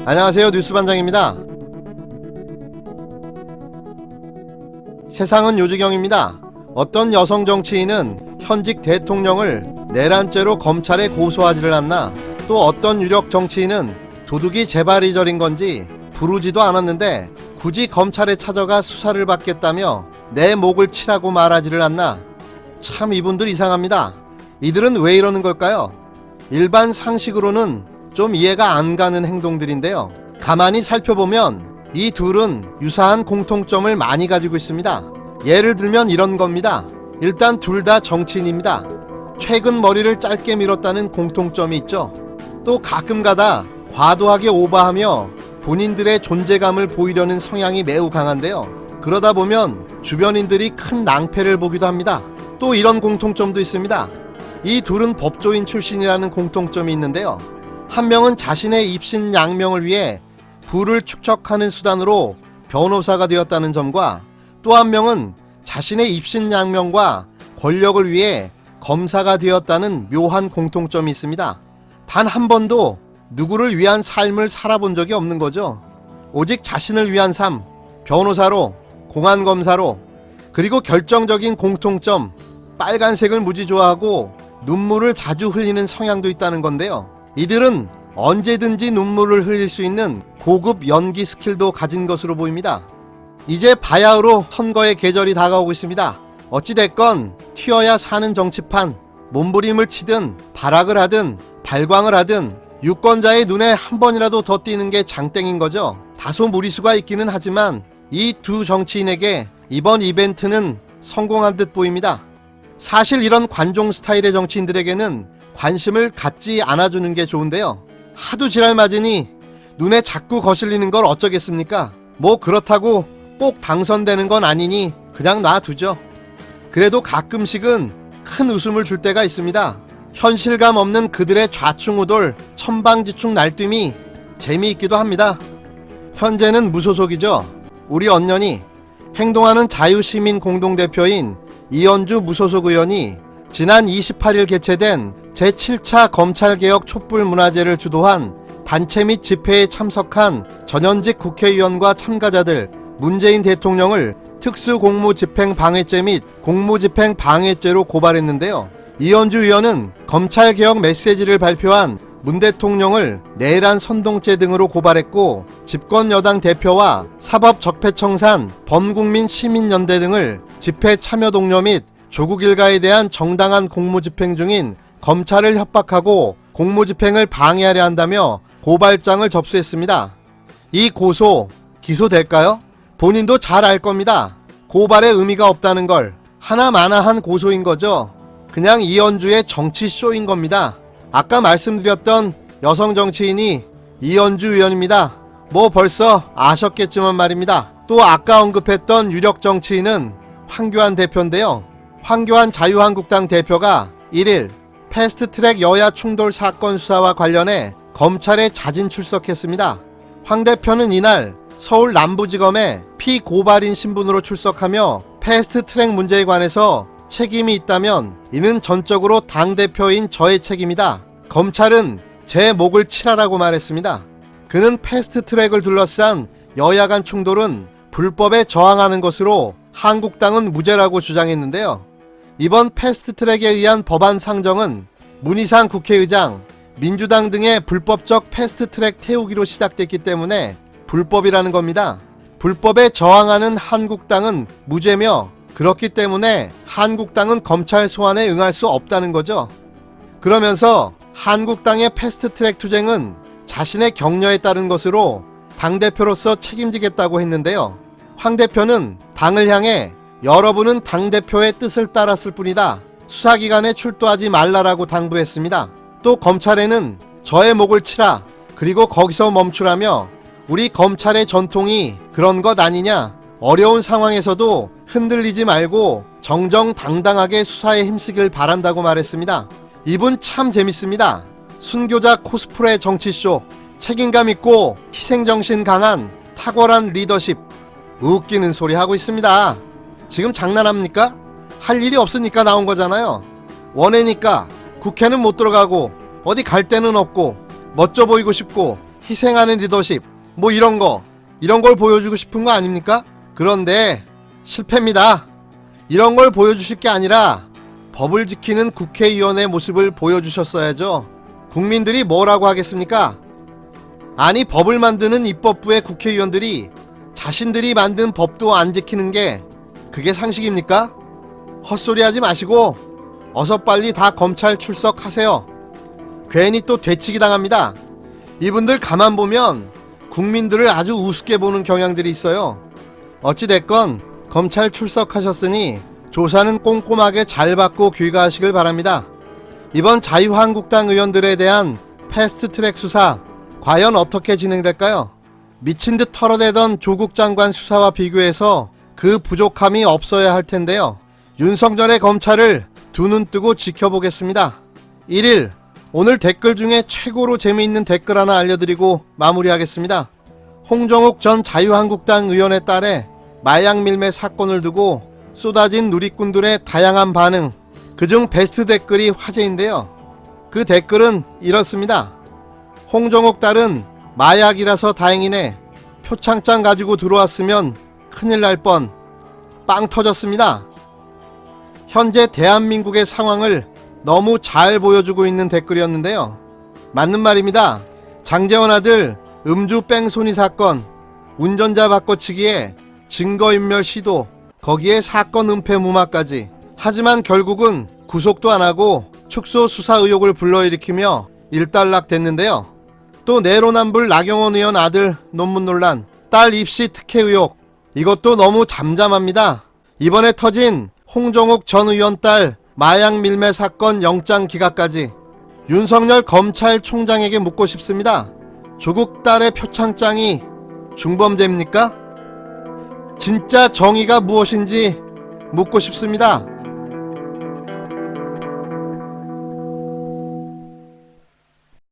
안녕하세요, 뉴스반장입니다. 세상은 요지경입니다. 어떤 여성 정치인은 현직 대통령을 내란죄로 검찰에 고소하지를 않나, 또 어떤 유력 정치인은 도둑이 재발이 저린 건지 부르지도 않았는데 굳이 검찰에 찾아가 수사를 받겠다며 내 목을 치라고 말하지를 않나. 참 이분들 이상합니다. 이들은 왜 이러는 걸까요? 일반 상식으로는 좀 이해가 안 가는 행동들인데요. 가만히 살펴보면 이 둘은 유사한 공통점을 많이 가지고 있습니다. 예를 들면 이런 겁니다. 일단 둘 다 정치인입니다. 최근 머리를 짧게 밀었다는 공통점이 있죠. 또 가끔가다 과도하게 오버하며 본인들의 존재감을 보이려는 성향이 매우 강한데요. 그러다 보면 주변인들이 큰 낭패를 보기도 합니다. 또 이런 공통점도 있습니다. 이 둘은 법조인 출신이라는 공통점이 있는데요. 한 명은 자신의 입신양명을 위해 부를 축적하는 수단으로 변호사가 되었다는 점과, 또 한 명은 자신의 입신양명과 권력을 위해 검사가 되었다는 묘한 공통점이 있습니다. 단 한 번도 누구를 위한 삶을 살아본 적이 없는 거죠. 오직 자신을 위한 삶, 변호사로, 공안검사로. 그리고 결정적인 공통점, 빨간색을 무지 좋아하고 눈물을 자주 흘리는 성향도 있다는 건데요. 이들은 언제든지 눈물을 흘릴 수 있는 고급 연기 스킬도 가진 것으로 보입니다. 이제 바야흐로 선거의 계절이 다가오고 있습니다. 어찌됐건 튀어야 사는 정치판, 몸부림을 치든 발악을 하든 발광을 하든 유권자의 눈에 한 번이라도 더 띄는 게 장땡인 거죠. 다소 무리수가 있기는 하지만 이 두 정치인에게 이번 이벤트는 성공한 듯 보입니다. 사실 이런 관종 스타일의 정치인들에게는 관심을 갖지 않아주는 게 좋은데요. 하도 지랄 맞으니 눈에 자꾸 거슬리는 걸 어쩌겠습니까? 뭐 그렇다고 꼭 당선되는 건 아니니 그냥 놔두죠. 그래도 가끔씩은 큰 웃음을 줄 때가 있습니다. 현실감 없는 그들의 좌충우돌, 천방지축 날뛰미 재미있기도 합니다. 현재는 무소속이죠. 우리 언년이 행동하는 자유시민 공동대표인 이현주 무소속 의원이 지난 28일 개최된 제7차 검찰개혁 촛불문화제를 주도한 단체 및 집회에 참석한 전현직 국회의원과 참가자들, 문재인 대통령을 특수공무집행방해죄 및 공무집행방해죄로 고발했는데요. 이현주 의원은 검찰개혁 메시지를 발표한 문 대통령을 내란 선동죄 등으로 고발했고, 집권여당 대표와 사법적폐청산, 범국민 시민연대 등을 집회 참여 동료 및 조국 일가에 대한 정당한 공무집행 중인 검찰을 협박하고 공무집행을 방해하려 한다며 고발장을 접수했습니다. 이 고소, 기소될까요? 본인도 잘 알 겁니다. 고발에 의미가 없다는 걸. 하나마나한 고소인 거죠. 그냥 이현주의 정치쇼인 겁니다. 아까 말씀드렸던 여성 정치인이 이현주 의원입니다. 뭐 벌써 아셨겠지만 말입니다. 또 아까 언급했던 유력 정치인은 황교안 대표인데요. 황교안 자유한국당 대표가 1일 패스트트랙 여야 충돌 사건 수사와 관련해 검찰에 자진 출석했습니다. 황 대표는 이날 서울 남부지검에 피고발인 신분으로 출석하며 패스트트랙 문제에 관해서 책임이 있다면 이는 전적으로 당대표인 저의 책임이다. 검찰은 제 목을 치라라고 말했습니다. 그는 패스트트랙을 둘러싼 여야 간 충돌은 불법에 저항하는 것으로 한국당은 무죄라고 주장했는데요. 이번 패스트트랙에 의한 법안 상정은 문희상 국회의장, 민주당 등의 불법적 패스트트랙 태우기로 시작됐기 때문에 불법이라는 겁니다. 불법에 저항하는 한국당은 무죄며, 그렇기 때문에 한국당은 검찰 소환에 응할 수 없다는 거죠. 그러면서 한국당의 패스트트랙 투쟁은 자신의 격려에 따른 것으로 당대표로서 책임지겠다고 했는데요. 황 대표는 당을 향해 여러분은 당대표의 뜻을 따랐을 뿐이다. 수사기관에 출두하지 말라라고 당부했습니다. 또 검찰에는 저의 목을 치라, 그리고 거기서 멈추라며 우리 검찰의 전통이 그런 것 아니냐, 어려운 상황에서도 흔들리지 말고 정정당당하게 수사에 힘쓰길 바란다고 말했습니다. 이분 참 재밌습니다. 순교자 코스프레 정치쇼, 책임감 있고 희생정신 강한 탁월한 리더십. 웃기는 소리 하고 있습니다. 지금 장난합니까? 할 일이 없으니까 나온 거잖아요. 원해니까 국회는 못 들어가고 어디 갈 데는 없고 멋져 보이고 싶고 희생하는 리더십, 뭐 이런 걸 보여주고 싶은 거 아닙니까? 그런데 실패입니다. 이런 걸 보여주실 게 아니라 법을 지키는 국회의원의 모습을 보여주셨어야죠. 국민들이 뭐라고 하겠습니까? 아니, 법을 만드는 입법부의 국회의원들이 자신들이 만든 법도 안 지키는 게 그게 상식입니까? 헛소리 하지 마시고 어서 빨리 다 검찰 출석하세요. 괜히 또 되치기 당합니다. 이분들 가만 보면 국민들을 아주 우습게 보는 경향들이 있어요. 어찌됐건 검찰 출석하셨으니 조사는 꼼꼼하게 잘 받고 귀가하시길 바랍니다. 이번 자유한국당 의원들에 대한 패스트트랙 수사 과연 어떻게 진행될까요? 미친 듯 털어대던 조국 장관 수사와 비교해서 그 부족함이 없어야 할 텐데요. 윤석열의 검찰을 두 눈 뜨고 지켜보겠습니다. 1일, 오늘 댓글 중에 최고로 재미있는 댓글 하나 알려드리고 마무리하겠습니다. 홍정욱 전 자유한국당 의원의 딸의 마약 밀매 사건을 두고 쏟아진 누리꾼들의 다양한 반응, 그중 베스트 댓글이 화제인데요. 그 댓글은 이렇습니다. 홍정욱 딸은 마약이라서 다행이네. 표창장 가지고 들어왔으면 큰일 날 뻔. 빵 터졌습니다. 현재 대한민국의 상황을 너무 잘 보여주고 있는 댓글이었는데요. 맞는 말입니다. 장제원 아들 음주 뺑소니 사건, 운전자 바꿔치기에 증거인멸 시도, 거기에 사건 은폐 무마까지. 하지만 결국은 구속도 안하고 축소 수사 의혹을 불러일으키며 일단락 됐는데요. 또 내로남불 나경원 의원 아들 논문 논란, 딸 입시 특혜 의혹, 이것도 너무 잠잠합니다. 이번에 터진 홍정욱 전 의원 딸 마약 밀매 사건 영장 기각까지. 윤석열 검찰총장에게 묻고 싶습니다. 조국 딸의 표창장이 중범죄입니까? 진짜 정의가 무엇인지 묻고 싶습니다.